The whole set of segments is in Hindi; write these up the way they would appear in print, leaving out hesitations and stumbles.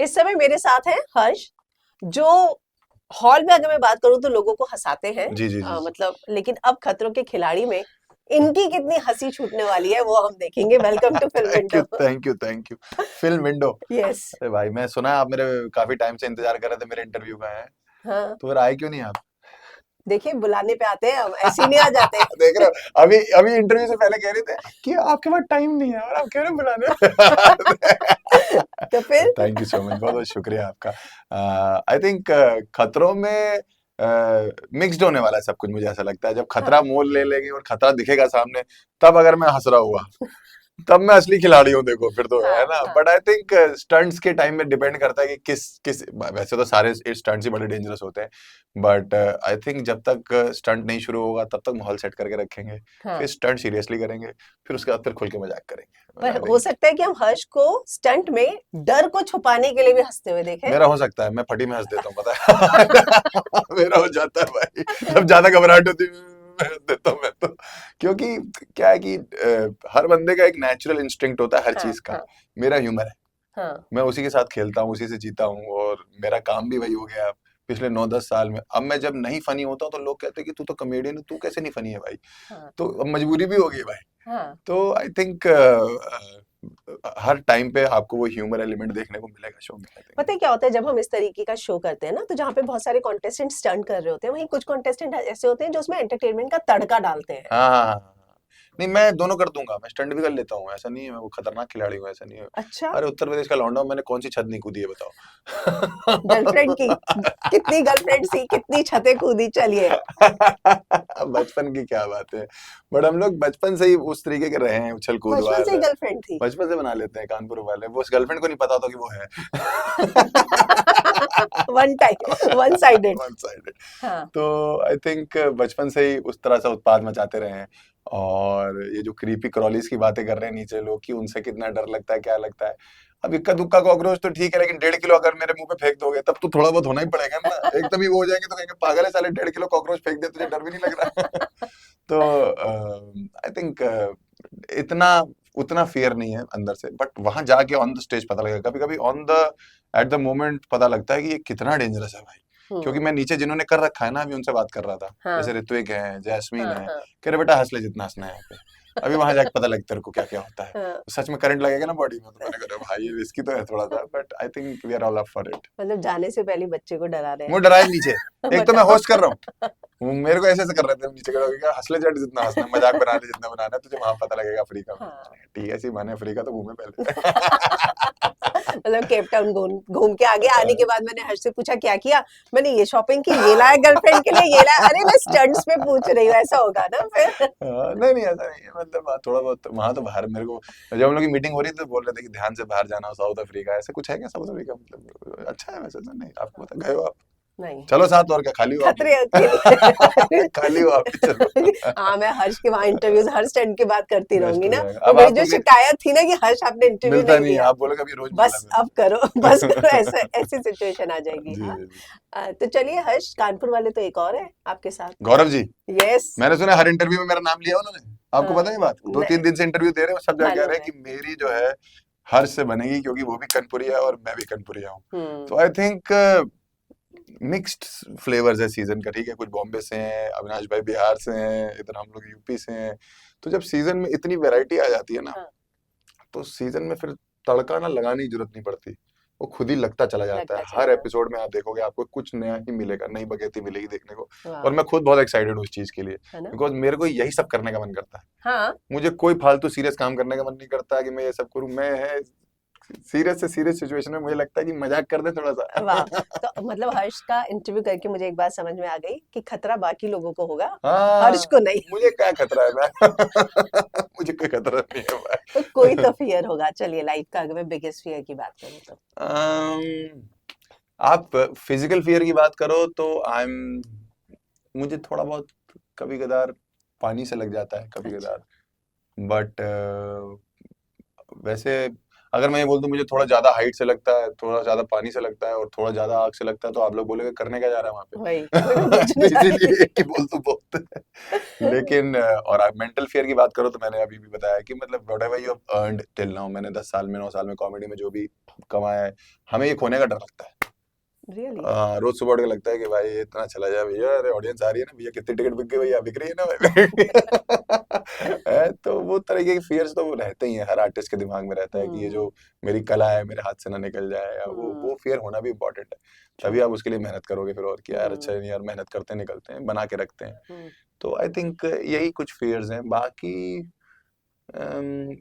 इस समय मेरे साथ है हर्ष, जो हॉल में अगर मैं बात करूं तो लोगों को हंसाते हैं। जी जी जी जी। मतलब लेकिन अब खतरों के खिलाड़ी में इनकी कितनी हंसी छूटने वाली है वो हम देखेंगे। Welcome to film thank you window. Thank you thank you. Film window. Yes. अरे भाई, मैं सुना है आप मेरे काफी टाइम से इंतजार कर रहे थे मेरे इंटरव्यू का है। हाँ, तो फिर आए क्यों नहीं आप? देखिए बुलाने पे आते हैं हम, ऐसे ही नहीं आ जाते। देख रहे हो, अभी अभी इंटरव्यू से पहले कह रहे थे कि आपके पास टाइम नहीं है और आप कह रहे हो बुलाने। तो फिर थैंक यू सो मच, बहुत बहुत शुक्रिया आपका। आई थिंक खतरों में मिक्स्ड होने वाला है सब कुछ, मुझे ऐसा लगता है जब खतरा हाँ, मोल ले लेंगे और खतरा दिखेगा सामने, तब अगर मैं हंस रहा हुआ, तब मैं असली खिलाड़ी हूँ। देखो फिर तो है हाँ, ना, हाँ, बट आई थिंक स्टंट्स के टाइम में डिपेंड करता है कि किस किस, वैसे तो सारे स्टंट्स ही बड़े डेंजरस होते हैं, बट आई थिंक जब तक स्टंट नहीं शुरू होगा तब तक माहौल सेट करके रखेंगे, फिर हाँ। स्टंट सीरियसली करेंगे, फिर उसके बाद फिर खुल के मजाक करेंगे। पर आई हो थिंक सकता है कि हम हर्ष को स्टंट में डर को छुपाने के लिए भी हंसते हुए देखें। मेरा हो सकता है, मैं फटी में हंस देता हूँ, पता है। मेरा हो जाता है भाई, जब ज्यादा घबराहट होती है मैं हंस देता हूँ मैं तो, क्योंकि क्या है कि हर बंदे का एक नेचुरल इंस्टिंक्ट होता है हर हाँ, चीज का। हाँ, मेरा ह्यूमर है, हाँ, मैं उसी के साथ खेलता हूँ, उसी से जीता हूँ, और मेरा काम भी वही हो गया अब पिछले 9-10 साल में। अब मैं जब नहीं फनी होता हूँ तो लोग कहते हैं कि तू तो कॉमेडियन है, तू कैसे नहीं फनी है भाई? हाँ, तो अब मजबूरी भी हो गई भाई। हाँ। तो आई थिंक हर टाइम पे आपको वो ह्यूमर एलिमेंट देखने को मिलेगा शो में, आई पता है थिंक। क्या होता है जब हम इस तरीके का शो करते हैं ना, तो जहाँ पे बहुत सारे कॉन्टेस्टेंट स्टंट कर रहे होते हैं, वहीं कुछ कॉन्टेस्टेंट ऐसे होते हैं जो उसमें एंटरटेनमेंट का तड़का डालते हैं। हाँ हाँ हाँ हाँ हाँ। नहीं, मैं दोनों कर दूंगा, मैं स्टंट भी कर लेता हूँ, ऐसा नहीं है मैं वो खतरनाक खिलाड़ी हूँ, ऐसा नहीं है। अच्छा। अरे उत्तर प्रदेश का लौंडा हूँ, मैंने कौन सी छत नहीं कूदी है गर्लफ्रेंड की बताओ। कितनी गर्लफ्रेंड सी, कितनी छतें कूदी, चलिए। बचपन की क्या बात है, बट हम लोग बचपन से ही उस तरीके के रहे हैं, उछल कूद बचपन से ही वाले। गर्लफ्रेंड थी। बचपन से बना लेते हैं कानपुर वाले, वो उस गर्लफ्रेंड को नहीं पता होता कि वो है। One time, one sided. One sided. हाँ, तो आई थिंक बचपन से ही उस तरह से उत्पाद मचाते रहे हैं। और ये जो क्रीपी क्रॉलीज की बातें कर रहे हैं नीचे लोग कि उनसे कितना डर लगता है, क्या लगता है। अब इक्का दुक्का कॉकरोच तो ठीक है, लेकिन 1.5 किलो अगर मेरे मुंह पे फेंक दोगे तब तो थोड़ा बहुत होना ही पड़ेगा ना, एकदम ही वो हो जाएंगे तो कहेंगे पागल है साले, 1.5 किलो कॉकरोच फेंक दे, तुझे डर भी नहीं लग रहा। तो आई थिंक इतना उतना फियर नहीं है अंदर से, बट वहां जाके ऑन द स्टेज पता लगेगा, कभी कभी on the at the moment पता लगता है कि ये कितना डेंजरस है भाई। क्योंकि हम्म, मैं नीचे जिन्होंने कर रखा है ना, अभी उनसे बात कर रहा था, जैसे हाँ, ऋत्विक है, जैस्मीन हाँ, है, हाँ, कह रहे बेटा हंस ले जितना हंसना है यहाँ पे, अभी वहां जाके पता लगता है तेरे को क्या क्या होता है। हाँ। सच में करंट लगेगा ना बॉडी में, तो मैंने कहा भाई ये रिस्की तो है थोड़ा सा, but I think we are all up for it. मतलब जाने से पहले बच्चे को डरा रहे मुंह डराए नीचे, हैं। एक तो मैं बताओ। होस्ट कर रहा हूँ, वो मेरे को ऐसे ऐसे कर रहे थे नीचे खड़े होके, क्या हंस ले जट जितना हंसना है, मजाक बना ले जितना बनाना है, तुझे वहां पता लगेगा अफ्रीका में। हाँ। ठीक है, ऐसी माने अफ्रीका तो घूमे पहले। मतलब केप टाउन घूम घूम के आ गया। आने के बाद मैंने हर्ष से पूछा क्या किया, मैंने ये शॉपिंग की, ये लाया गर्लफ्रेंड के लिए, ये लाया। अरे मैं स्टंट्स में पूछ रही हूँ, ऐसा होगा ना फिर। नहीं नहीं ऐसा नहीं है, मतलब थोड़ा बहुत वहां तो बाहर मेरे को, जब हम लोग की मीटिंग हो रही थी तो बोल रहे थे कि ध्यान से बाहर जाना हो, साउथ अफ्रीका ऐसे कुछ है क्या? साउथ अफ्रीका मतलब अच्छा है वैसे तो, नहीं आपको पता, गए हो आप? नहीं, चलो साथ, और क्या, खाली हो आप खतरे के भी। लिए। खाली हो आप भी, चलो। हाँ, मैं हर्ष के वहां इंटरव्यूज, हर स्टैंड की बात करती बेस्ट रहूंगी हो ना। जाएगा, वो अब मेरी आप जो शिकायत थी ना कि हर्ष आपने इंटरव्यू मिलता नहीं नहीं है, दिया, आप बोलोगे अभी रोज मिलना बस है मेरे अब करो, बस करो, ऐसा से। ऐसी सिचुएशन आ जाएगी। जी हाँ। जी जी। तो चलिए हर्ष, कानपुर वाले तो एक और है आपके साथ। गौरव जी, यस। मैंने सुना हर इंटरव्यू में मेरा नाम लिया उन्होंने, आपको पता है ये बात? दो नहीं, तीन दिन से इंटरव्यू दे रहे हैं, सब जगह कह मालूम रहे हैं है। कि मेरी जो है हर्ष से बनेगी, क्योंकि वो भी कनपुरिया है और मैं भी कनपुरिया हूँ। हम्म, तो आई थिंक मिक्स्ड फ्लेवर्स है सीजन का, ठीक है, कुछ बॉम्बे से हैं, अविनाश भाई बिहार से हैं, इधर हम लोग यूपी से हैं। तो जब सीजन में इतनी वैरायटी आ जाती है ना, हाँ, तो सीजन में फिर तड़का ना लगाने की जरूरत नहीं पड़ती, वो खुद ही लगता चला जाता है। लगता चला हर जाए। एपिसोड में आप देखोगे आपको कुछ नया ही मिलेगा, नई बगैती मिलेगी देखने को। और वाह। मैं खुद बहुत एक्साइटेड हूँ इस चीज के लिए, है ना। बिकॉज मेरे को यही सब करने का मन करता है। हाँ। मुझे कोई फालतू सीरियस काम करने का मन नहीं करता कि मैं ये सब करूं, मैं है सीरियस से सीरियस सिचुएशन में मुझे लगता है कि मजाक कर दे थोड़ा वाह। सा। तो मतलब हर्ष का इंटरव्यू करके मुझे एक बात समझ में आ गई कि खतरा बाकी लोगों को होगा, हाँ, हर्ष को नहीं। मुझे क्या खतरा है मैं। मुझे कोई खतरा नहीं है तो कोई भाई। तो फियर होगा। चलिए लाइफ का अगर मैं बिगेस्ट फियर की बात करूँ तो। आप फिजिकल फियर की बात करो तो आई एम, मुझे थोड़ा बहुत कभी कदार पानी से लग जाता है कभी अच्छा। कदार, बट वैसे अगर मैं ये बोल दूं मुझे थोड़ा ज्यादा हाइट से लगता है, थोड़ा ज्यादा पानी से लगता है और थोड़ा ज्यादा आग से लगता है, तो आप लोग बोलोगे करने क्या जा रहा है वहां वही वही मैं पे। पूछने तो जा रही इसीलिए थी। एक ही बोल दूं बहुत है। लेकिन और आप मेंटल फियर की बात करो तो मैंने अभी भी बताया कि मतलब what ever you have earned till now, मैंने 10 साल में 9 साल में कॉमेडी में जो भी कमाया है, हमें ये खोने का डर लगता है। रियली। रोज सुबह उठ के लगता है कि भाई ये इतना चला जाए भैया, अरे ऑडियंस आ रही है ना भैया, कितनी टिकट बिक गई भैया, बिक रही है ना भाई। तो वो तरीके के फियर्स तो वो रहते ही हैं, हर आर्टिस्ट के दिमाग में रहता है कि ये जो मेरी कला है मेरे हाथ से ना निकल जाए, या वो फियर होना भी इम्पोर्टेंट है। तभी ट्रू। आप उसके लिए मेहनत करोगे फिर, और क्या यार, अच्छा नहीं यार, मेहनत करते हैं, निकलते हैं, बना के रखते हैं। तो आई थिंक यही कुछ फियर्स हैं। बाकी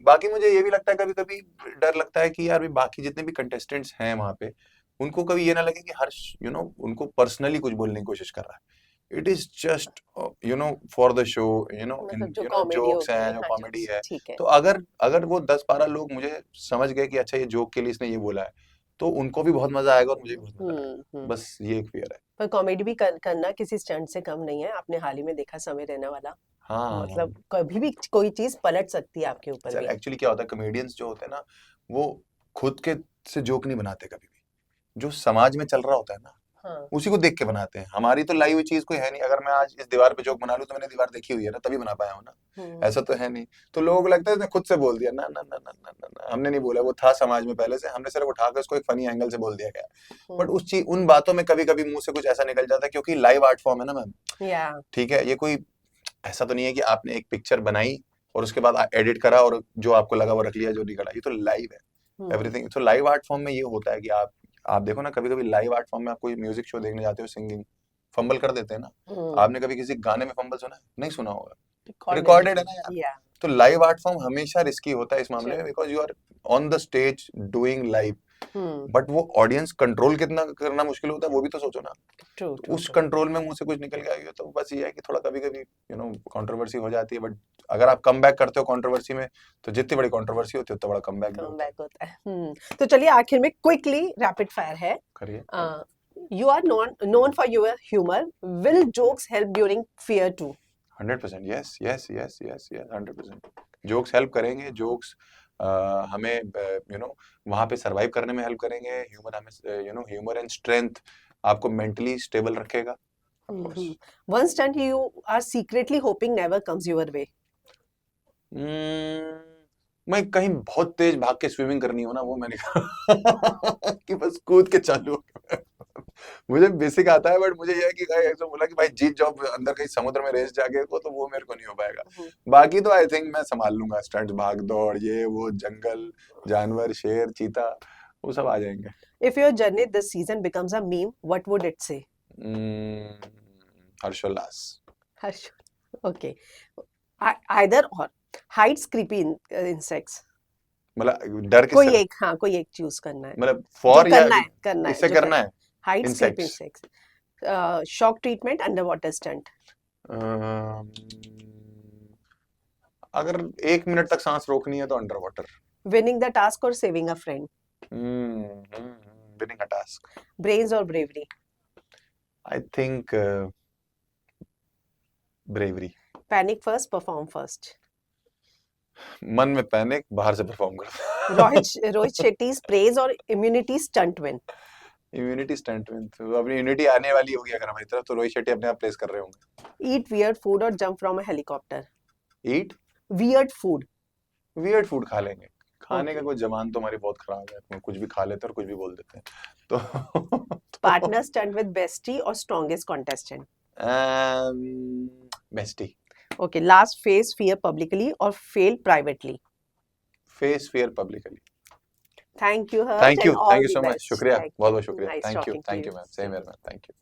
बाकी मुझे ये भी लगता है कभी कभी, डर लगता है कि यार भी बाकी जितने भी कंटेस्टेंट्स हैं वहां पे, उनको कभी ये ना लगे कि हर्ष उनको पर्सनली कुछ बोलने की कोशिश कर रहा है। It is just for the show, मतलब जो कॉमेडी जोक्स होती है, हैं, जो हाँ कॉमेडी जोक्स, है। ठीक है। तो अगर अगर वो 10-12 लोग मुझे समझ गए कि अच्छा ये जोक के लिए इसने ये बोला है, तो उनको भी बहुत मजा आएगा और मुझे भी बहुत मजा आएगा। हम्म। बस ये एक फियर है। पर कॉमेडी भी करना किसी स्टंट से कम नहीं है। आपने हाल ही में देखा समय रहने वाला, हाँ मतलब कभी भी कोई चीज पलट सकती है आपके ऊपर सर, भी। एक्चुअली क्या होता है, कॉमेडियंस जो होते हैं ना, वो खुद के से जोक नहीं बनाते कभी भी, जो समाज में चल रहा होता है ना, हाँ। उसी को देख के बनाते हैं। हमारी तो लाई हुई चीज कोई है नहीं। अगर मैं आज इस दीवार पे जोक बना लूं तो मैंने दीवार देखी हुई है ना, तभी बना पाया हूं ना। ऐसा तो है नहीं। तो लोगों को लगता है इसने खुद से बोल दिया, ना ना ना ना ना ना, ना। हमने नहीं बोला, वो था समाज में पहले से, हमने सिर्फ उठाकर उसको एक फनी एंगल से बोल दिया गया। बट उस चीज, उन बातों में कभी कभी मुंह से कुछ ऐसा निकल जाता है, क्योंकि लाइव आर्ट फॉर्म है ना मैम। या ठीक है, ये कोई ऐसा तो नहीं है कि आपने एक पिक्चर बनाई और उसके बाद एडिट करा और जो आपको लगा वो रख लिया, जो निकला। ये तो लाइव है एवरीथिंग। तो लाइव आर्ट फॉर्म में ये होता है कि आप देखो ना, कभी कभी लाइव आर्ट फॉर्म में आप कोई म्यूजिक शो देखने जाते हो, सिंगिंग फंबल कर देते हैं ना। आपने कभी किसी गाने में फंबल सुना है? नहीं सुना होगा। रिकॉर्डेड। रिकॉर्डेड है ना यार। या तो लाइव आर्ट फॉर्म हमेशा रिस्की होता है इस मामले में, because you are on the stage doing live. But वो ऑडियंस कंट्रोल कितना करना मुश्किल होता है, वो भी तो सोचो ना। ट्रू तो ट्रू उस ट्रू। कंट्रोल में मुंह से कुछ निकल गया, तो बस ये है कि थोड़ा कभी कभी कंट्रोवर्सी हो जाती है। बट अगर आप कम बैक करते हो कंट्रोवर्सी में, तो जितनी बड़ी कंट्रोवर्सी होती है उतना बड़ा कम बैक भी कम होता है। बैक होता है। तो चलिए आखिर में क्विकली रैपिड फायर है। करिए। You are known for your humour, will jokes help during fear too? 100%, yes yes yes yes yes, 100%। Jokes help करेंगे, जोक्स हमें वहां पे सरवाइव करने में हेल्प करेंगे। ह्यूमर हमें ह्यूमर एंड स्ट्रेंथ आपको मेंटली स्टेबल रखेगा। Of course. One stunt you are secretly hoping never comes your way? मैं कहीं बहुत तेज भाग के स्विमिंग करनी हो ना, वो मैंने कहा कि बस कूद के चालू हो गया। मुझे बेसिक आता है, बट मुझे ये है कि ऐसा बोला कि भाई जीत जाओ अंदर कहीं समुद्र में रेस जाके को, तो वो मेरे को नहीं हो पाएगा। बाकी तो आई थिंक मैं संभाल लूंगा, स्टंट, भाग दौड़, ये वो, जंगल जानवर, शेर, चीता, वो सब आ जाएंगे। If your journey this season becomes a meme, what would it say? हम्म, हर्षोल्लास। Harsh. Okay. Either or. Hides creepy insects. मतलब डर कोई किससे, एक, हाँ कोई एक चूज करना है मतलब जो फॉर या करना है इससे जो करना करना है? है। Hides creepy insects. insects. Shock treatment, underwater stunt. अगर 1 मिनट तक सांस रोकनी है तो under water. Winning the task or saving a friend. Winning a task. Brains or bravery. I think bravery. Panic first, perform first. मन में पैनिक, बाहर से परफॉर्म करता। Rohit Shetty's praise or immunity stunt win. Immunity stunt में तो अपनी यूनिटी आने वाली होगी अगर हमारी तरफ, तो रोहित शेट्टी अपने आप प्लेस कर रहे होंगे। Eat weird food or jump from a helicopter. Eat Weird food. Weird food खा लेंगे। खाने का Okay. कोई जबान तो हमारी बहुत खराब है, हम कुछ भी खा लेते हैं और कुछ भी बोल देते हैं। तो Partner stunt with bestie or strongest contestant. Bestie. Okay, last face fear publicly or fail privately. Face fear publicly. Thank you, Harsh, and all thank you the so much, best. शुक्रिया, Thank बहुत you. बहुत शुक्रिया। Nice talking to thank you. You ma'am, same here ma'am, thank you.